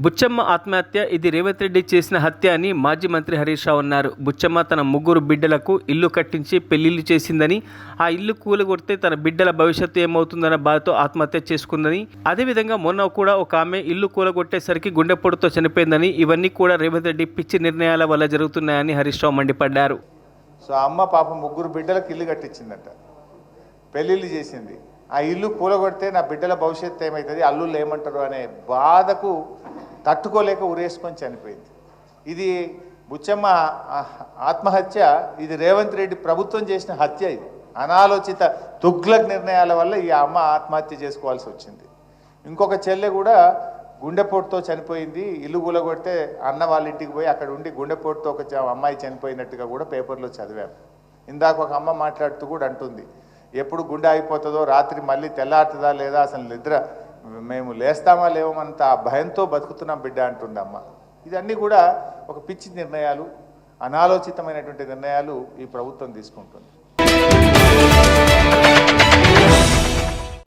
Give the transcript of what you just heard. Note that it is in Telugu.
బుచ్చమ్మ ఆత్మహత్య ఇది రేవంత్ రెడ్డి చేసిన హత్య అని మాజీ మంత్రి హరీష్ రావు అన్నారు. బుచ్చమ్మ తన ముగ్గురు బిడ్డలకు ఇల్లు కట్టించి పెళ్లిళ్లు చేసిందని, ఆ ఇల్లు కూలగొడితే తన బిడ్డల భవిష్యత్తు ఏమవుతుందన్న బాధతో ఆత్మహత్య చేసుకుందని, అదేవిధంగా మొన్న కూడా ఒక ఆమె ఇల్లు కూలగొట్టేసరికి గుండెపోటుతో చనిపోయిందని, ఇవన్నీ కూడా రేవంత్ రెడ్డి పిచ్చి నిర్ణయాల వల్ల జరుగుతున్నాయని హరీష్ రావు మండిపడ్డారు. సో అమ్మ పాపం ముగ్గురు బిడ్డలకు ఇల్లు కట్టించిందట, పెళ్ళిళ్ళు చేసింది. ఆ ఇల్లు కూలగొడితే నా బిడ్డల భవిష్యత్తు ఏమవుతుంది, అల్లుళ్ళు ఏమంటారు అనే బాధకు తట్టుకోలేక ఉరేసుకొని చనిపోయింది. ఇది బుచ్చమ్మ ఆత్మహత్య, ఇది రేవంత్ రెడ్డి ప్రభుత్వం చేసిన హత్య. ఇది అనాలోచిత తుగ్లక్ నిర్ణయాల వల్ల ఈ అమ్మ ఆత్మహత్య చేసుకోవాల్సి వచ్చింది. ఇంకొక చెల్లె కూడా గుండెపోటుతో చనిపోయింది. ఇల్లు కూలగొడితే అన్న వాళ్ళ ఇంటికి పోయి అక్కడ ఉండి గుండెపోటుతో ఒక అమ్మాయి చనిపోయినట్టుగా కూడా పేపర్లో చదివాము. ఇందాక ఒక అమ్మ మాట్లాడుతూ కూడా అంటుంది, ఎప్పుడు గుండె అయిపోతుందో, రాత్రి మళ్ళీ తెల్లారుతుందా లేదా, అసలు నిద్ర మేము లేస్తామా లేవమంత భయంతో బతుకుతున్నాం బిడ్డ అంటుంది అమ్మ. ఇదన్నీ కూడా ఒక పిచ్చి నిర్ణయాలు, అనాలోచితమైనటువంటి నిర్ణయాలు ఈ ప్రభుత్వం తీసుకుంటుంది.